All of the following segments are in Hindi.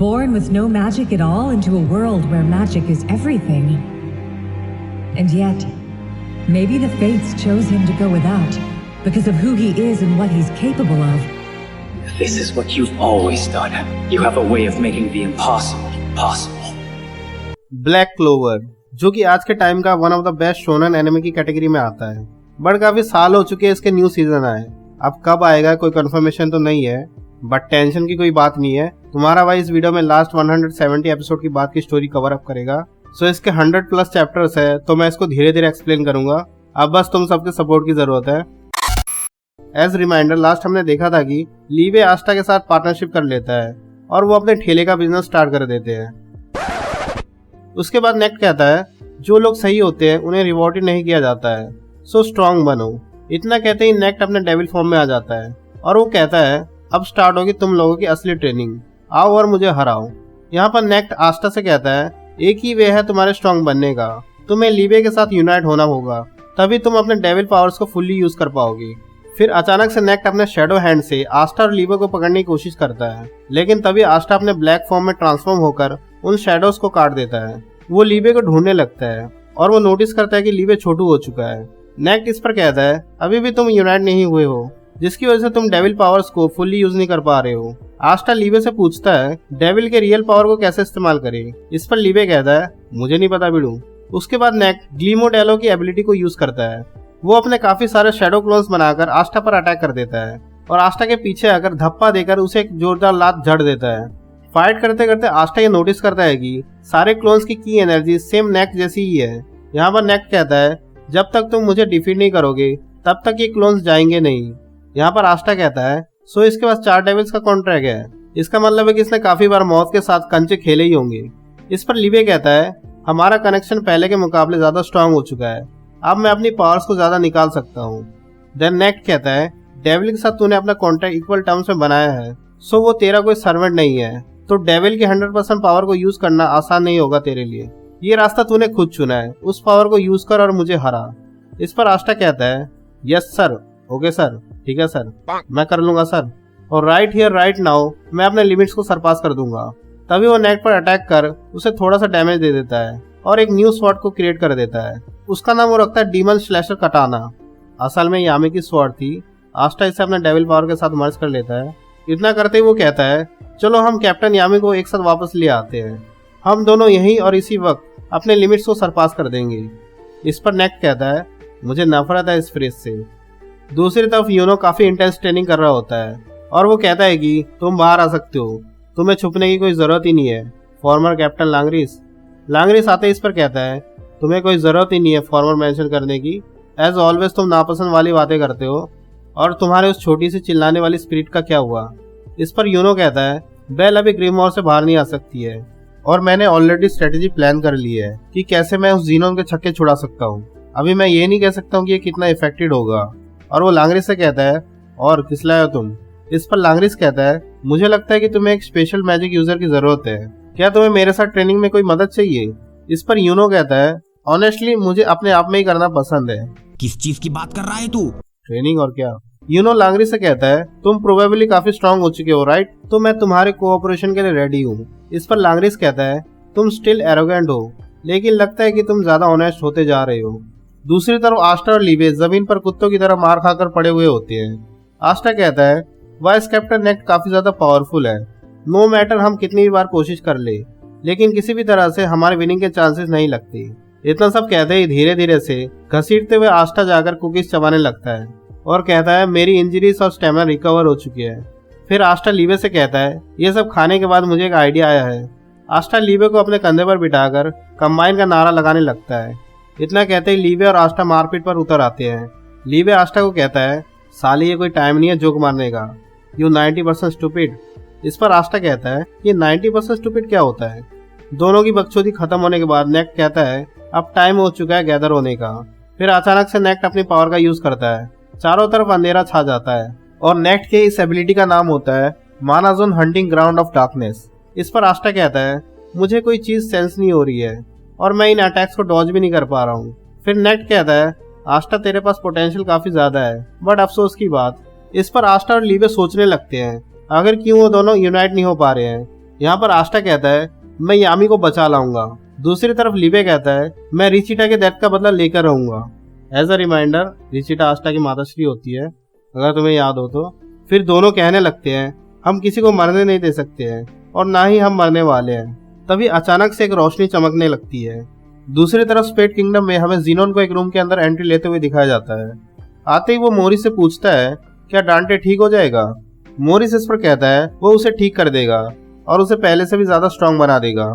Born with no magic at all into a world where magic is everything. And yet, maybe the fates chose him to go without because of who he is and what he's capable of. This is what you've always done. You have a way of making the impossible possible. Black clover, जो कि आज के टाइम का one of the best shonen anime की कैटेगरी में आता है, बट काफी साल हो चुके हैं इसके न्यू सीजन आए। अब कब आएगा कोई कंफर्मेशन तो नहीं है, बट टेंशन की कोई बात नहीं है। तुम्हारा भाई इस वीडियो में लास्ट 170 एपिसोड की बात की स्टोरी कवर अप करेगा। सो इसके 100 प्लस चैप्टर्स है, तो मैं इसको धीरे धीरे एक्सप्लेन करूंगा। अब बस तुम सबके सपोर्ट की जरूरत है। एज रिमाइंडर, लास्ट हमने देखा था कि लीवे आस्था के साथ पार्टनरशिप कर लेता है और वो अपने ठेले का बिजनेस स्टार्ट कर देते हैं। उसके बाद नेक्ट कहता है जो लोग सही होते हैं उन्हें रिवॉर्ड नहीं किया जाता है, सो स्ट्रांग बनो। इतना कहते ही नेक्ट अपने डेविल फॉर्म में आ जाता है और वो कहता है अब स्टार्ट होगी तुम लोगों की असली ट्रेनिंग, आओ और मुझे हराओ। यहाँ पर नेक्ट आस्था से कहता है एक ही वे है तुम्हारे स्ट्रांग बनने का, तुम्हें लीवे के साथ यूनाइट होना होगा, तभी तुम अपने डेविल पावर्स को फुल्ली यूज कर पाओगे। फिर अचानक से नेक्ट अपने शैडो हैंड से आस्था और लीवे को पकड़ने की कोशिश करता है, लेकिन तभी आस्था अपने ब्लैक फॉर्म में ट्रांसफॉर्म होकर उन शैडोज को काट देता है। वो लीवे को ढूंढने लगता है और वो नोटिस करता है कि लीवे छोटू हो चुका है। नेक्ट इस पर कहता है अभी भी तुम यूनाइट नहीं हुए हो, जिसकी वजह से तुम डेविल पावर्स को फुल्ली यूज नहीं कर पा रहे हो। आस्था लीवे से पूछता है डेविल के रियल पावर को कैसे इस्तेमाल करे। इस पर लीवे कहता है मुझे नहीं पता बिडू। उसके बाद नेक्ट ग्लीमोडेलो की एबिलिटी को यूज करता है। वो अपने काफी सारे शैडो क्लोन्स बनाकर आस्था पर अटैक कर देता है और आस्था के पीछे आकर धप्पा देकर उसे एक जोरदार लात झड़ देता है। फाइट करते करते आस्था ये नोटिस करता है कि सारे क्लोन्स की एनर्जी सेम नेक्ट जैसी ही है। यहाँ पर नेक्ट कहता है जब तक तुम मुझे डिफीट नहीं करोगे तब तक ये क्लोन्स जाएंगे नहीं। यहाँ पर आस्था कहता है सो इसके पास 4 डेविल्स का कॉन्ट्रैक्ट है, इसका मतलब है कि इसने काफी बार मौत के साथ कंचे खेले ही होंगे। इस पर लीवे कहता है हमारा कनेक्शन पहले के मुकाबले ज्यादा स्ट्रांग हो चुका है, अब मैं अपनी पावर्स को ज्यादा निकाल सकता हूँ। देन नेक्ट कहता है डेविल के साथ तूने अपना कॉन्ट्रैक्ट इक्वल टर्म्स में बनाया है, सो वो तेरा कोई सर्वेंट नहीं है, तो डेविल की 100% पावर को यूज करना आसान नहीं होगा तेरे लिए। ये रास्ता तूने खुद चुना है, उस पावर को यूज कर और मुझे हरा। इस पर आस्था कहता है यस सर, ओके सर, ठीक है सर, मैं कर लूंगा सर, और राइट हियर राइट नाउ मैं अपने लिमिट्स को सरपास कर दूंगा। तभी वो नेक्ट पर अटैक कर उसे थोड़ा सा डैमेज दे देता है और एक न्यू स्वॉर्ड को क्रिएट कर देता है। उसका नाम वो रखता है डीमन स्लैशर कटाना। असल में यामी की स्वॉर्ड थी। आस्था इसे अपने डेविल पावर के साथ मर्ज कर लेता है। इतना करते ही वो कहता है चलो हम कैप्टन यामी को एक साथ वापस ले आते हैं, हम दोनों यहीं और इसी वक्त अपने लिमिट्स को सरपास कर देंगे। इस पर नेक्ट कहता है मुझे नफरत है इस फ्रेज से। दूसरी तरफ यूनो काफी इंटेंस ट्रेनिंग कर रहा होता है और वो कहता है कि तुम बाहर आ सकते हो, तुम्हें छुपने की कोई जरूरत ही नहीं है फॉर्मर कैप्टन लांग्रिस आते इस पर कहता है तुम्हें कोई जरूरत ही नहीं है फॉर्मर मेंशन करने की, एज ऑलवेज तुम नापसंद वाली बातें करते हो, और तुम्हारे उस छोटी सी चिल्लाने वाली स्पिरिट का क्या हुआ। इस पर यूनो कहता है बेल अभी ग्रीमोर से बाहर नहीं आ सकती है और मैंने ऑलरेडी स्ट्रेटेजी प्लान कर ली है कि कैसे मैं उस जीनोन के छक्के छुड़ा सकता हूँ। अभी मैं ये नहीं कह सकता हूँ कि ये कितना इफेक्टेड होगा। और वो लांग्रिस से कहता है और किस लाए हो तुम। इस पर लांग्रिस कहता है मुझे लगता है कि तुम्हें एक स्पेशल मैजिक यूजर की जरूरत है, क्या तुम्हें मेरे साथ ट्रेनिंग में कोई मदद चाहिए। इस पर यूनो कहता है ऑनेस्टली मुझे अपने आप में ही करना पसंद है। किस चीज की बात कर रहा है तू? ट्रेनिंग और क्या। यूनो लांग्रिस से कहता है तुम प्रोबेबली काफी स्ट्रांग हो चुके हो राइट, तो मैं तुम्हारे कोऑपरेशन के लिए रेडी हूँ। इस पर लांग्रिस कहता है तुम स्टिल एरोगेंट हो, लेकिन लगता है कि तुम ज्यादा ऑनेस्ट होते जा रहे हो। दूसरी तरफ आस्था और लीवे जमीन पर कुत्तों की तरह मार खाकर पड़े हुए होते हैं। आस्था कहता है वाइस कैप्टन नेक्ट काफी ज्यादा पावरफुल है, नो मैटर हम कितनी बार कोशिश कर ले, लेकिन किसी भी तरह से हमारे विनिंग के चांसेस नहीं लगते। इतना सब कहते ही धीरे धीरे से घसीटते हुए आस्था जाकर कुकीज चबाने लगता है और कहता है मेरी इंजरीज और स्टेमिना रिकवर हो चुकी है। फिर आस्था लीवे से कहता है ये सब खाने के बाद मुझे एक आइडिया आया है। आस्था लीवे को अपने कंधे पर बिठाकर कंबाइन का नारा लगाने लगता है। इतना कहते ही लीवे और आस्था मारपीट पर उतर आते हैं। लीवे आस्था को कहता है साली ये कोई टाइम नहीं है जोक मारने का, यू 90% स्टूपिड। इस पर आस्था कहता है ये 90% स्टूपिड क्या होता है। दोनों की बकचोदी खत्म होने के बाद नेक्ट कहता है अब टाइम हो चुका है गैदर होने का। फिर अचानक से नेक्ट अपनी पावर का यूज करता है, चारों तरफ अंधेरा छा जाता है और नेक्ट के इस एबिलिटी का नाम होता है मानाजोन हंटिंग ग्राउंड ऑफ डार्कनेस। इस पर आस्था कहता है मुझे कोई चीज सेंस नहीं हो रही है और मैं इन अटैक्स को डॉज भी नहीं कर पा रहा हूँ। फिर नेक्ट कहता है आस्था तेरे पास पोटेंशियल काफी ज्यादा है, बट अफसोस की बात। इस पर आस्था और लीवे सोचने लगते हैं आखिर क्यों वो दोनों यूनाइट नहीं हो पा रहे हैं। यहाँ पर आस्टा कहता है मैं यामी को बचा लाऊंगा। दूसरी तरफ लिबे कहता है मैं रिचिटा के डेथ का बदला लेकर रहूंगा। एज अ रिमाइंडर, रिचिटा आस्टा की माताश्री होती है, अगर तुम्हें याद हो तो। फिर दोनों कहने लगते हैं हम किसी को मरने नहीं दे सकते हैं और ना ही हम मरने वाले हैं। तभी अचानक से एक रोशनी चमकने लगती है। दूसरी तरफ स्पेड किंगडम में हमें जीनोन को एक रूम के अंदर एंट्री लेते हुए दिखाया जाता है। आते ही वो मोरिस से पूछता है क्या डांटे ठीक हो जाएगा। मोरिस इस पर कहता है वो उसे ठीक कर देगा और उसे पहले से भी ज्यादा स्ट्रांग बना देगा।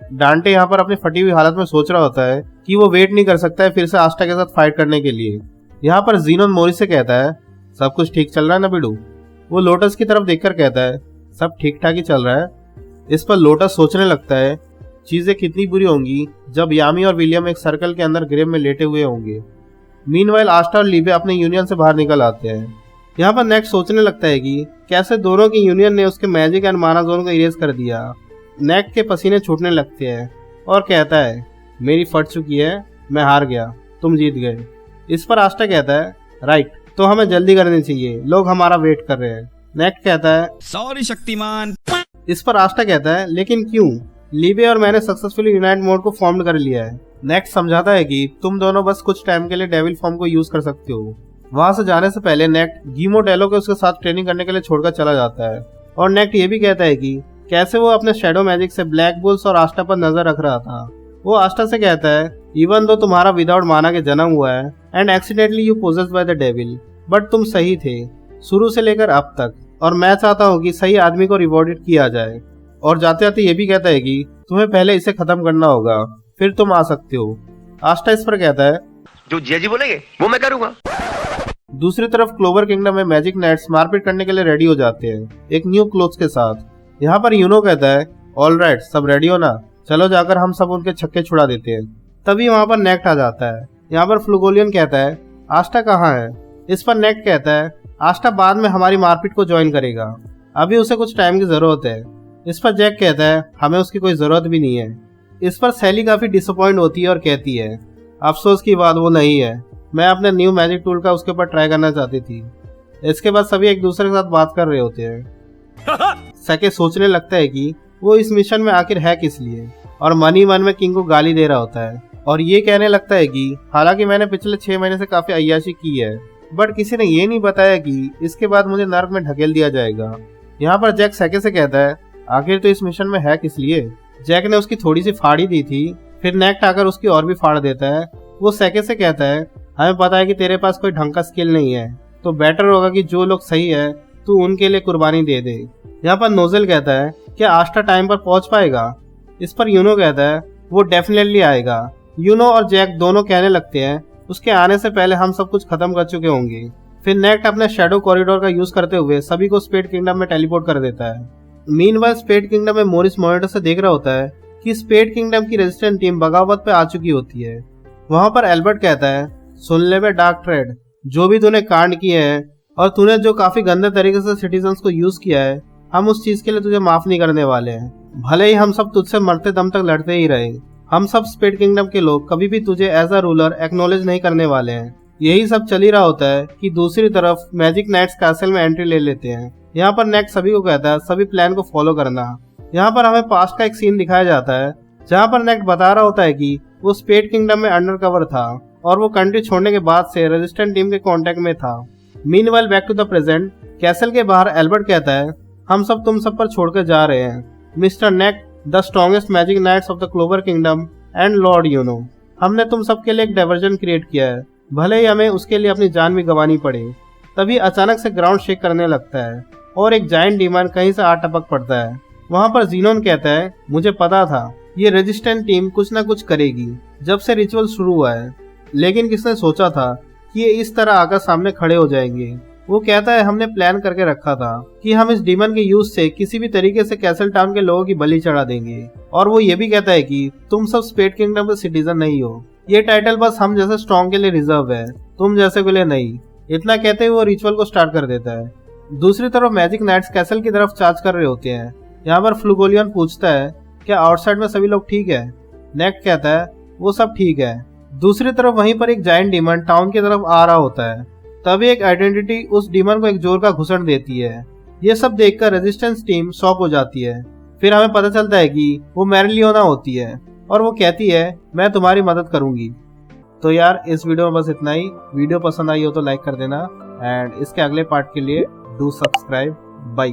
डांटे यहाँ पर अपनी फटी हुई हालत में सोच रहा होता है कि वो वेट नहीं कर सकता है फिर से आस्टा के साथ फाइट करने के लिए। यहाँ पर जीनोन मोरिस से कहता है सब कुछ ठीक चल रहा है ना बिडू। वो लोटस की तरफ देखकर कहता है सब ठीक ठाक ही चल रहा है। इस पर लोटस सोचने लगता है चीजें कितनी बुरी होंगी जब यामी और विलियम एक सर्कल के अंदर ग्रेव में लेटे हुए होंगे। मीनवाइल आस्टा और लीबे अपने यूनियन से बाहर निकल आते हैं। यहाँ पर नेक्स्ट सोचने लगता है कि कैसे दोनों की यूनियन ने उसके मैजिक एंड माना जोन को इरेज कर दिया। नेक्स्ट के पसीने छूटने लगते हैं और कहता है मेरी फट चुकी है, मैं हार गया, तुम जीत गए। इस पर आस्टा कहता है राइट, तो हमें जल्दी करनी चाहिए, लोग हमारा वेट कर रहे हैं। नेक्स्ट कहता है सॉरी शक्तिमान। इस पर आस्टा कहता है लेकिन क्यों, लीबे और मैंने सक्सेसफुली यूनाइट मोड को फॉर्म कर लिया है। नेक्स्ट समझाता है कि तुम दोनों बस कुछ टाइम के लिए डेविल फॉर्म को यूज कर सकते हो। वहां से जाने से पहले नेक्स्ट गीमो डेलो को उसके साथ ट्रेनिंग करने के लिए छोड़कर चला जाता है। और नेक्स्ट ये भी कहता है कि कैसे वो अपने शैडो मैजिक से ब्लैक बुल्स और आस्टा पर नजर रख रहा था। वो आस्टा से कहता है इवन दो तुम्हारा विदाउट माना के जन्म हुआ है and accidentally you possessed by the devil, but तुम सही थे शुरू से लेकर अब तक, और मैं चाहता हूँ कि सही आदमी को रिवॉर्डेड किया जाए। और जाते जाते ये भी कहता है कि तुम्हें पहले इसे खत्म करना होगा, फिर तुम आ सकते हो। आस्टा इस पर कहता है जो जी बोलेंगे वो मैं करूंगा। दूसरी तरफ क्लोवर किंगडम में मैजिक नाइट्स मारपीट करने के लिए रेडी हो जाते हैं एक न्यू क्लोथ्स के साथ। यहाँ पर यूनो कहता है ऑल राइट, सब रेडी हो ना, चलो जाकर हम सब उनके छक्के छुड़ा देते हैं। तभी वहाँ पर नेक्ट आ जाता है। यहाँ पर फ्लुगोलियन कहता है आस्टा कहाँ है। इस पर नेक्ट कहता है आस्टा बाद में हमारी मारपीट को ज्वाइन करेगा, अभी उसे कुछ टाइम की जरूरत है। इस पर जैक कहता है हमें उसकी कोई जरूरत भी नहीं है। इस पर सैली काफी डिसअपॉइंट होती है और कहती है अफसोस की बात वो नहीं है, मैं अपने न्यू मैजिक टूल का उसके ऊपर ट्राई करना चाहती थी। इसके बाद सभी एक दूसरे के साथ बात कर रहे होते हैं। सके सोचने लगता है कि वो इस मिशन में आखिर है किस लिए, और मन ही मन में किंग को गाली दे रहा होता है और ये कहने लगता है कि हालांकि मैंने पिछले 6 महीने से काफी अय्याशी की है, बट किसी ने ये नहीं बताया कि इसके बाद मुझे नर्क में ढकेल दिया जाएगा। यहाँ पर जैक सके से कहता है आखिर तो इस मिशन में है किस लिए। जैक ने उसकी थोड़ी सी फाड़ी दी थी, फिर नेक्ट आकर उसकी और भी फाड़ देता है। वो सके से कहता है हमें पता है कि तेरे पास कोई ढंग का स्किल नहीं है, तो बेटर होगा कि जो लोग सही है तू उनके लिए कुर्बानी दे दे। यहाँ पर नोजेल कहता है क्या आस्टा टाइम पर पहुंच पाएगा। इस पर यूनो कहता है वो डेफिनेटली आएगा। यूनो और जैक दोनों कहने लगते हैं उसके आने से पहले हम सब कुछ खत्म कर चुके होंगे। फिर नेक्ट अपने शैडो कॉरिडोर का यूज करते हुए सभी को स्पेड किंगडम में टेलीपोर्ट कर देता है। मीनवाइल स्पेड किंगडम में मोरिस मॉनिटर से देख रहा होता है कि स्पेड किंगडम की रेजिस्टेंट टीम बगावत पे आ चुकी होती है। वहां पर एल्बर्ट कहता है सुन ले बे डार्क ट्रेड, जो भी तूने कांड किए हैं और तूने जो काफी गंदे तरीके से सिटीजन्स को यूज किया है, हम उस चीज के लिए तुझे माफ नहीं करने वाले हैं। भले ही हम सब तुझसे मरते दम तक लड़ते ही रहे, हम सब स्पेड किंगडम के लोग कभी भी तुझे एज अ रूलर एक्नॉलेज नहीं करने वाले हैं। यही सब चल ही रहा होता है कि दूसरी तरफ मैजिक नाइट्स कैसल में एंट्री ले लेते हैं। यहाँ पर नेक्स्ट सभी को कहता है सभी प्लान को फॉलो करना। यहाँ पर हमें पास्ट का एक सीन दिखाया जाता है जहाँ पर नेक्स्ट बता रहा होता है कि वो स्पेड किंगडम में अंडर कवर था और वो कंट्री छोड़ने के बाद से रेजिस्टेंट टीम के कांटेक्ट में था। Meanwhile back to the present, castle के बाहर एल्बर्ट कहता है हम सब तुम सब पर छोड़कर जा रहे हैं mister Nacht, the strongest Magic Knights of the Clover Kingdom and Lord Yuno. हमने तुम सब के लिए एक डाइवर्जन क्रिएट किया है, भले ही हमें उसके लिए अपनी जान भी गंवानी पड़े। तभी अचानक से ग्राउंड शेक करने लगता है और एक जायंट डीमन कहीं से आ टपक पड़ता है। वहां पर जीनोन कहता है मुझे पता था ये रेजिस्टेंट टीम कुछ ना कुछ करेगी जब से रिचुअल शुरू हुआ है, लेकिन किसने सोचा था कि ये इस तरह आकर सामने खड़े हो जाएंगे। वो कहता है हमने प्लान करके रखा था कि हम इस डीमन के यूज से किसी भी तरीके से कैसल टाउन के लोगों की बलि चढ़ा देंगे। और वो ये भी कहता है कि तुम सब स्पेड किंगडम के सिटीजन नहीं हो, ये टाइटल बस हम जैसे स्ट्रॉन्ग के लिए रिजर्व है, तुम जैसे के लिए नहीं। इतना कहते हुए वो रिचुअल को स्टार्ट कर देता है। दूसरी तरफ मैजिक नाइट्स कैसल की तरफ चार्ज कर रहे होते हैं। यहाँ पर फ्लुगोलियन पूछता है क्या आउटसाइड में सभी लोग ठीक है। नेक्ट कहता है वो सब ठीक है। दूसरी तरफ वहीं पर एक जायंट डीमन टाउन की तरफ आ रहा होता है। तभी एक आइडेंटिटी उस डीमन को एक जोर का घुसड़ देती है। ये सब देखकर रेजिस्टेंस टीम शॉक हो जाती है। फिर हमें पता चलता है कि वो मेरिलियोना होती है और वो कहती है मैं तुम्हारी मदद करूंगी। तो यार इस वीडियो में बस इतना ही। वीडियो पसंद आई हो तो लाइक कर देना एंड इसके अगले पार्ट के लिए डू सब्सक्राइब। बाय।